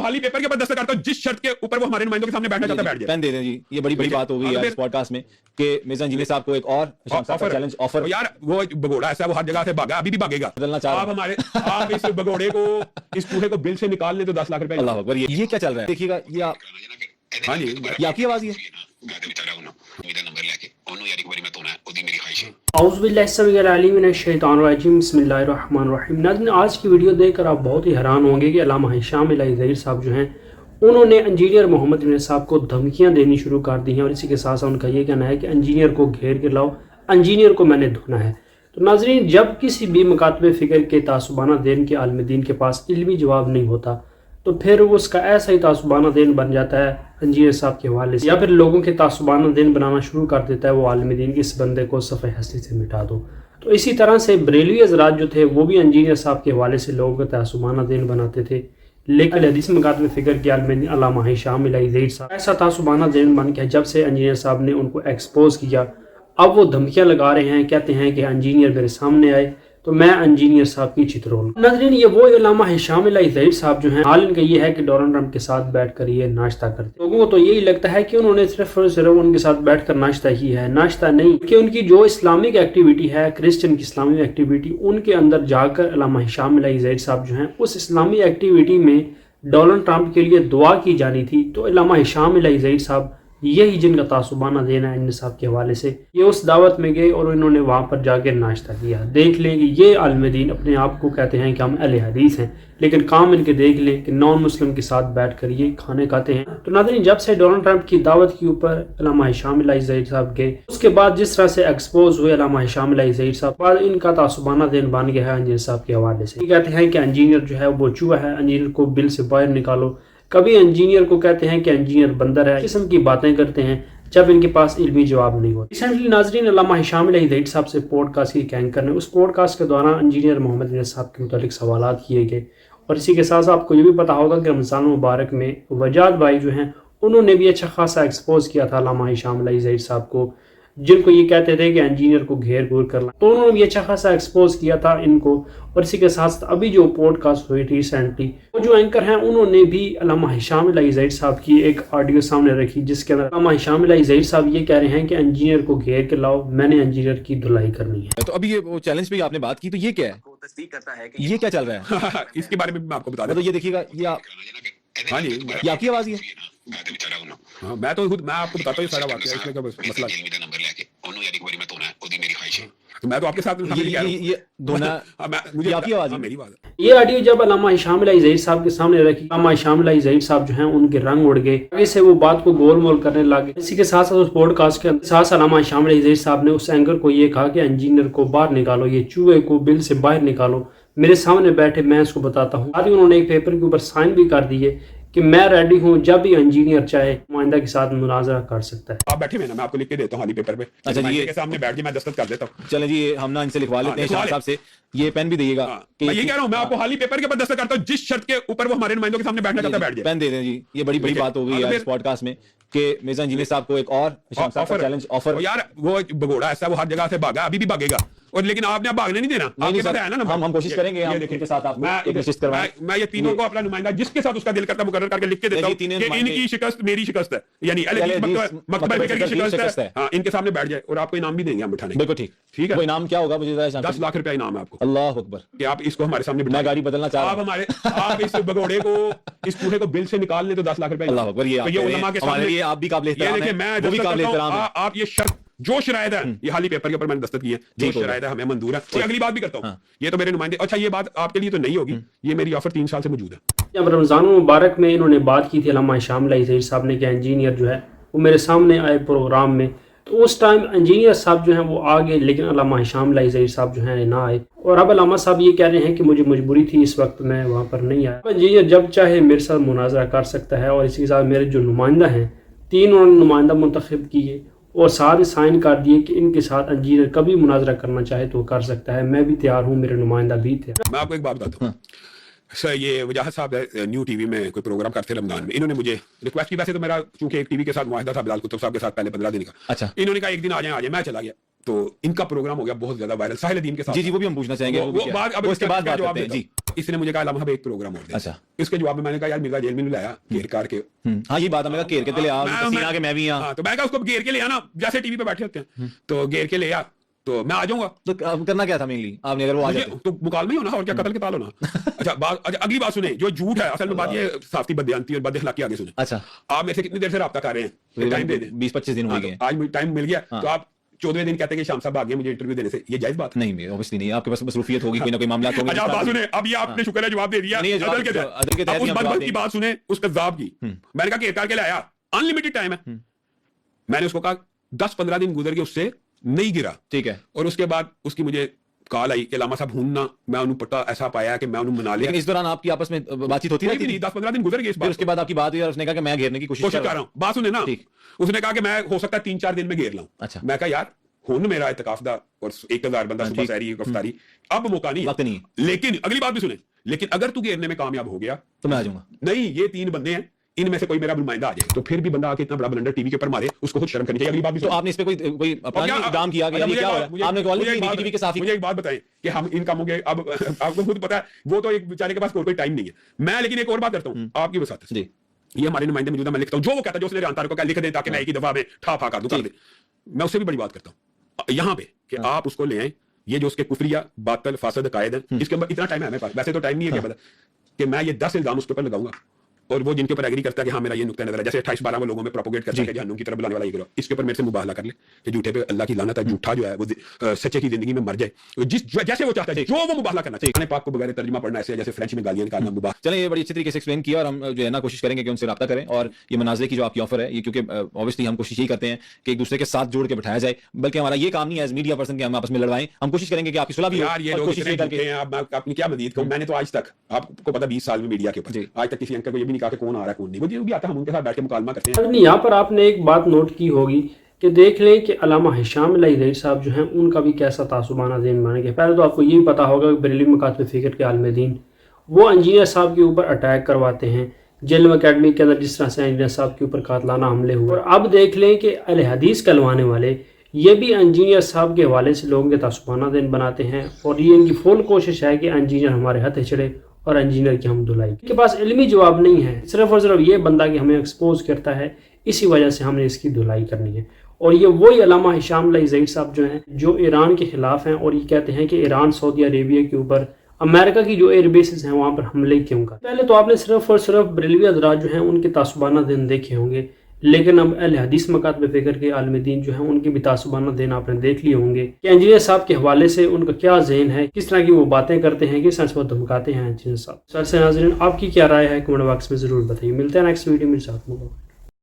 हाली पेपर के ऊपर दस्तखत करता हूं जिस शर्त के ऊपर वो हमारे नुमाइंदों के सामने बैठना चाहता है बैठ जाए। पेन दे दें जी, ये बड़ी बड़ी बात हो गई है इस पॉडकास्ट में कि मिर्जा इंजीनियर साहब को एक और चैलेंज ऑफर। यार वो भगोड़ा ऐसा है, वो हर जगह से भागा, अभी भी भागेगा। बदलना चाह आप हमारे आप इस भगोड़े को, इस चूहे को बिल से निकाल लें तो 10 लाख रुपए। अल्लाह अकबर, ये क्या चल रहा है? देखिएगा ये हाँ जी, ये आपकी आवाज ही है। नाज़रीन, आज की वीडियो देखकर आप बहुत ही हैरान होंगे कि अल्लामा हिशाम इलाही ज़हीर साहब जो हैं उन्होंने इंजीनियर मोहम्मद इमरान साहब को धमकियां देनी शुरू कर दी हैं और इसी के साथ साथ उनका ये कहना है कि इंजीनियर को घेर के लाओ, इंजीनियर को मैंने धोना है। तो नाज़रीन, जब किसी भी मुकातबे फ़िक्र के तासुबाना दीन के आलिम दीन के पास इल्मी जवाब नहीं होता तो फिर वो उसका ऐसा ही तासुबाना दीन बन जाता है इंजीनियर साहब के हवाले से, या फिर लोगों के तासुबाना दीन बनाना शुरू कर देता है वो आलिम दीन की, इस बंदे को सफ़े हस्ती से मिटा दो। तो इसी तरह से बरेलवी हज़रात जो थे वो भी इंजीनियर साहब के हवाले से लोगों का तासुबाना दीन बनाते थे, लेकिन हदीस मुकातबे फ़िक्र के आलिम दीन अल्लामा हिशाम इलाही ज़हीर साहब ऐसा तासुबाना दीन बन गया। जब से इंजीनियर साहब ने उनको एक्सपोज किया, अब वो धमकियां लगा रहे हैं, कहते हैं कि इंजीनियर मेरे सामने आए तो मैं इंजीनियर साहब की चित्रोल। नाज़रीन, ये वो अल्लामा हिशाम इलाही ज़हीर साहब जो हैं, हाल इनका ये है कि डोनाल्ड ट्रंप के साथ बैठकर ये नाश्ता करते। लोगों को तो यही लगता है कि उन्होंने सिर्फ और सिर्फ उनके साथ बैठकर नाश्ता ही है, नाश्ता नहीं, कि उनकी जो इस्लामिक एक्टिविटी है, क्रिश्चियन की इस्लामिक एक्टिविटी, उनके अंदर जाकर अल्लामा हिशाम इलाही ज़हीर साहब जो हैं उस इस्लामी एक्टिविटी में डोनाल्ड ट्रंप के लिए दुआ की जानी थी। तो अल्लामा हिशाम इलाही ज़हीर साहब यही जिनका तासुबाना देना है इन साहब के हवाले से, ये उस दावत में गए और इन्होंने वहाँ पर जाकर नाश्ता किया। देख लें कि ये आलिम दीन अपने आप को कहते हैं कि हम अहले हदीस हैं, लेकिन काम इनके देख लें कि नॉन मुस्लिम के साथ बैठ कर ये खाने खाते हैं। तो नाज़रीन, जब से डोनाल्ड ट्रंप की दावत के ऊपर अल्लामा हिशाम इलाही ज़हीर साहब गए, उसके बाद जिस तरह से एक्सपोज हुए अल्लामा हिशाम इलाही ज़हीर साहब, बाद इनका तासुबाना दिन बन गया है इंजीनियर साहब के हवाले से। ये कहते हैं कि इंजीनियर जो है वो चूहा है, इंजीनियर को बिल से बाहर निकालो। कभी इंजीनियर को कहते हैं कि इंजीनियर बंदर है, किस्म की बातें करते हैं जब इनके पास इल्मी जवाब नहीं होता। रिसेंटली नाज़रीन, अल्लामा हिशाम इलाही ज़हीर साहब से पॉडकास्ट की एक एंकर ने उस पॉडकास्ट के दौरान इंजीनियर मोहम्मद इमरान साहब के मुतालिक सवालात किए गए, और इसी के साथ साथ आपको ये भी पता होगा कि रमज़ान मुबारक में वजाद भाई जो हैं उन्होंने भी अच्छा खासा एक्सपोज किया था अल्लामा हिशाम इलाही ज़हीर साहब को, जिनको ये कहते थे कि इंजीनियर को घेर घूर कर ला। तो उन्होंने भी अच्छा खासा एक्सपोज किया था इनको। और इसी के साथ साथ अभी जो पॉडकास्ट हुई थी रिसेंटली, वो जो एंकर हैं उन्होंने भी अल्लामा हिशाम इलाही ज़हीर साहब की एक ऑडियो सामने रखी, जिसके अंदर अल्लामा हिशाम इलाही ज़हीर साहब ये कह रहे हैं कि इंजीनियर को घेर के लाओ, मैंने इंजीनियर की धुलाई करनी है। तो अभी ये वो चैलेंज पे आपने बात की, तो ये क्या है, ये क्या चल रहा है? इसके बारे में मैं आपको बता तो ये देखिएगा ये हाँ जी, ये आपकी आवाज ही है। हाँ, मैं आपको बताता हूँ सारा वाकया, इसमें क्या मसला है। तो मैं तो आपके साथ ये दोनों मुझे आपकी आवाज है, मेरी बात है। ये ऑडियो जब अल्लामा हिशाम इलाही ज़हीर साहब के सामने रखी, अल्लामा हिशाम इलाही ज़हीर साहब जो हैं उनके रंग उड़ गए, आगे से वो बात को गोल मोल करने लगे। इसी के साथ साथ उस पॉडकास्ट के साथ अल्लामा हिशाम इलाही ज़हीर साहब ने उस एंकर को ये कहा कि इंजीनियर को बाहर निकालो, ये चूहे को बिल से बाहर निकालो, मेरे सामने बैठे, मैं इसको बताता हूँ। आज उन्होंने एक पेपर के ऊपर साइन भी कर दिए कि मैं रेडी हूँ, जब भी इंजीनियर चाहे नुमाइंदा के साथ मुनाजरा कर सकता है। आप बैठे हुए ना, मैं आपको लिख के देता हूँ हाली पेपर पे। अच्छा जी, ये के सामने बैठ के मैं दस्तखत कर देता हूँ। चलें जी, हम ना इनसे लिखवा लेते हैं शाह साहब से, ये पेन भी दिएगा। मैं ये कह रहा हूँ, मैं आपको हाली पेपर के ऊपर दस्तखत करता हूँ जिस शर्त के ऊपर वो हमारे नुमाइंदों के सामने बैठना चाहता है बैठ जाए। पेन दे दें जी, ये बड़ी बड़ी बात हो गई है इस पॉडकास्ट में कि मिर्जा इंजीनियर साहब को एक और चैलेंज ऑफर। यार वो भगोड़ा ऐसा, वो हर जगह से भागा, अभी भी भागेगा, और लेकिन आपने अब भागने नहीं देना। आपके पास है ना, हम कोशिश करेंगे इनके साथ मैं ये तीनों को अपना नुमाइंदा जिसके साथ उसका दिल करता है मुकर्रर करके लिख के देता हूँ कि इनकी शिकस्त मेरी शिकस्त है, यानी मकतबा फ़िक्र की शिकस्त है। हाँ, इनके सामने बैठ जाए और आपको इनाम भी देंगे हम बिठाने। बिल्कुल ठीक है। वो इनाम क्या होगा मुझे 10 लाख रुपया इनाम है आपको। अल्लाह अकबर, कि आप इसको हमारे सामने मैं गाड़ी बदलना चाह रहा हूं। आप इस भगोड़े को, इस चूहे को बिल से निकाल लें तो 10 लाख रुपया। अल्लाह अकबर, ये उलमा के सामने आप भी काबिल एहतराम हैं, वो भी काबिल एहतराम हैं। आप ये शर्त जो शरायत है, ये हाली पेपर के ऊपर मैंने दस्तखत की है, जो शरायत है हमें मंजूर है। और अगली बात भी करता हूँ, ये तो मेरे नुमाइंदे, अच्छा ये बात आपके लिए तो नहीं होगी, ये मेरी ऑफर 3 साल से मौजूद है। जब रमज़ान मुबारक में इन्होंने बात की थी अल्लामा हिशाम इलाही ज़हीर साहब ने कि इंजीनियर जो है वो मेरे सामने आए प्रोग्राम में, तो उस टाइम इंजीनियर साहब जो हैं वो आ गए, लेकिन अल्लामा हिशाम इलाही ज़हीर साहब जो हैं ना आए। और अब अल्लामा साहब ये कह रहे हैं कि मुझे मजबूरी थी, इस वक्त मैं वहाँ पर नहीं आया। इंजीनियर जब चाहे मेरे साथ मुनाजरा कर सकता है, और इसी के साथ मेरे जो नुमाइंदा हैं 3 उन्होंने नुमाइंदा मुंतखब किए और साथ ही साइन कर दिए कि इनके साथ इंजीनियर कभी मुनाजरा करना चाहे तो कर सकता है। मैं भी तैयार हूँ, मेरे नुमाइंदा भी थे। मैं आपको एक बात बताता हूँ सर, ये वजाहत साहब न्यू टीवी में कोई प्रोग्राम करते रमजान में, इन्होंने मुझे रिक्वेस्ट की। वैसे तो मेरा चूंकि एक टीवी के साथ मुआहदा था बिलाल कुतुब साहब के साथ पहले 15 दिन का। अच्छा, इन्होंने कहा एक दिन आ जाए, मैं चला गया, तो इनका प्रोग्राम हो गया बहुत ज्यादा वायरल साहिल दीन के साथ। जी वो भी हम पूछना चाहेंगे, वो बात अब इसके बाद बात करते हैं जी। इसने मुझे कहा अलामा साहब एक प्रोग्राम और दे। अच्छा, इसके जवाब में मैंने कहा यार मिर्जा जेल में लाया घेर कार के। हाँ ये बात हमने कहा घेर के ले आओ, पसीना के मैं भी यहाँ। तो मैं कहा उसको घेर के ले आना, जैसे टीवी पे बैठे होते हैं, तो घेर के ले आ तो मैं आ जाऊंगा। तो करना क्या था मेनली आपने, अगर वो आ जाते तो मुकालमा ही होना और क्या, कत्ल के ताल होना। अच्छा अगली बात सुने, जो झूठ है असल में बात ये साफ्ती बदयांती और बदअखलाकी आगे सुने। अच्छा, आप मेरे से कितनी देर से रब्ता कर रहे हैं? टाइम दे दें, 20-25 दिन हो गए। आज टाइम मिल गया तो आप 14वें दिन कहते हैं कि शाम साहब आ गए मुझे इंटरव्यू देने से, ये जायज बात नहीं? ऑब्वियसली नहीं, आपके पास मसरूफियत होगी, कोई ना कोई मामला होगा। अच्छा बात सुने, अब ये आपने शुक्र है जवाब दे दिया अदल के तहत। उस बात की बात सुने, उस कज़्ज़ाब की। मैंने कहा घेर करके लाया, अनलिमिटेड टाइम है। मैंने उसको कहा 10-15 दिन गुजर गए, उससे नहीं गिरा, ठीक है। और उसके बाद उसकी मुझे कॉल आई कि लामा साहब हूं ना, मैं उन्हें पता ऐसा पाया कि मैं उन्हें मना लिया। लेकिन इस दौरान आपकी आपस में बातचीत होती रहती नहीं? 10-15 दिन गुजर गए इस बात। उसके बाद आपकी बात हुई और उसने कहा कि मैं घेरने की कोशिश कर रहा हूं। बात सुने ना, उसने कहा कि मैं हो सकता है 3-4 दिन में घेर लाऊं। अच्छा, मैं कहा यार हुन मेरा इत्तेकाफ दा और 1000 बंदा सुबह सहरी गिरफ्तारी, अब मौका नहीं है। लेकिन अगली बात भी सुने, लेकिन अगर तू घेरने में कामयाब हो गया तो मैं आ जाऊंगा। नहीं, ये 3 बंदे हैं, इनमें से कोई मेरा नुमाइंदा आ जाए तो फिर भी बंदा आके इतना बड़ा ब्लंडर टीवी के ऊपर मारे, उसको खुद शर्म करनी चाहिए। अगली बात भी तो आपने इस पे कोई काम किया गया, क्या हो रहा है? आपने कॉल की टीवी के साथ। मुझे एक बात बताएं कि हम इन कामों के, अब आपको खुद पता है वो तो एक बेचारे के पास कोई टाइम नहीं है। मैं लेकिन एक और बात करता हूँ आपकी वसात से, ये हमारे नुमाइंदे मौजूदा मैं लिखता हूँ, जो वो कहता है, जो उसने जानतार को लिख दे ताकि मैं एक ही दफा में ठा फा कर दूं, मैं उससे भी बड़ी बात करता हूँ यहाँ पे कि आप उसको ले आए, ये जो उसके कुफरिया बातल फासद कायद है, इसके अंदर इतना टाइम है मेरे पास, वैसे तो टाइम नहीं है कि मैं ये 10 इल्जाम उसके ऊपर लगाऊंगा और वो जिनके ऊपर एग्री करता है कि हाँ मेरा ये नुक्ता नजर है, जैसे 28-12 वो लोगों में प्रोपोगेट करता है कि जहन्नुम की तरफ बुलाने वाला ये करो, इसके ऊपर मेरे से मुबाहला कर ले कि झूठे पे अल्लाह की लानत है, झूठा जो है वो सच्चे की जिंदगी में मर जाए, जिस जैसे वो चाहता है, जो वो मुबाहला करना चाहिए। कुरान पाक को बगैर तर्जुमा पढ़ना ऐसे जैसे फ्रेंच में गालियां निकालना मुबाह। चलें, ये बड़ी अच्छी तरीके से एक्सप्लेन किया और हम जो है ना कोशिश करेंगे कि उनसे रब्ता करें और ये मनाज़े की जो आपकी ऑफर है, ये क्योंकि ऑब्वियसली हम कोशिश यही करते हैं कि एक दूसरे के साथ जोड़ के बिठाया जाए, बल्कि हमारा ये काम नहीं है एज मीडिया पर्सन के हम आपस में लड़वाएं, हम कोशिश करेंगे कि आपकी सुलह भी यार, ये लोग इतने झूठे हैं, आप अपनी क्या मदद करूं। मैंने तो आज तक, आपको पता 20 साल में मीडिया के ऊपर आज तक किसी अंकल को ये भी नहीं कहा कि कौन आ रहा है कौन नहीं, वो जो भी आता है हम उनके साथ बैठ के मुकालमा करते हैं। यहाँ पर आपने एक बात नोट की होगी कि देख लें कि अल्लामा हिशाम इलाही ज़हीर साहब जो हैं उनका भी कैसा तासुबाना ज़हन माने गया। पहले तो आपको ये भी पता होगा कि बरेलवी मकातब फ़िक्र के आलिम दीन वो इंजीनियर साहब के ऊपर अटैक करवाते हैं, जेल अकेडमी के अंदर जिस तरह से इंजीनियर साहब के ऊपर कातलाना हमले हुए। और अब देख लें कि अहले हदीस कहलवाने वाले ये भी इंजीनियर साहब के हवाले से लोगों के तासुबाना ज़हन बनाते हैं और ये इनकी फुल कोशिश है कि इंजीनियर हमारे हाथ चढ़े और इंजीनियर की हम धुलाई। इनके पास इल्मी जवाब नहीं है, सिर्फ और सिर्फ ये बंदा कि हमें एक्सपोज करता है, इसी वजह से हमने इसकी धुलाई करनी है। और ये वही अल्लामा हिशाम इलाही ज़हीर साहब जो हैं जो ईरान के खिलाफ हैं और ये कहते हैं कि ईरान सऊदी अरेबिया के ऊपर अमेरिका की जो एयर बेसिस हैं वहाँ पर हमले क्यों कर। पहले तो आपने सिर्फ और सिर्फ बरेलवी हज़रात जो हैं उनके तासुबाना दिन देखे होंगे, लेकिन अब अहले हदीस मकातब फ़िक्र के आलिम दीन जो हैं उनके भी तासुबाना दिन आपने देख लिए होंगे कि इंजीनियर साहब के हवाले से उनका क्या ज़हन है, किस तरह की वो बातें करते हैं, किस तरह से वो धमकाते हैं इंजीनियर साहब। सर से नाज़रीन आपकी क्या राय है कमेंट बॉक्स में ज़रूर बताइए। मिलते हैं नेक्स्ट वीडियो में साथ में।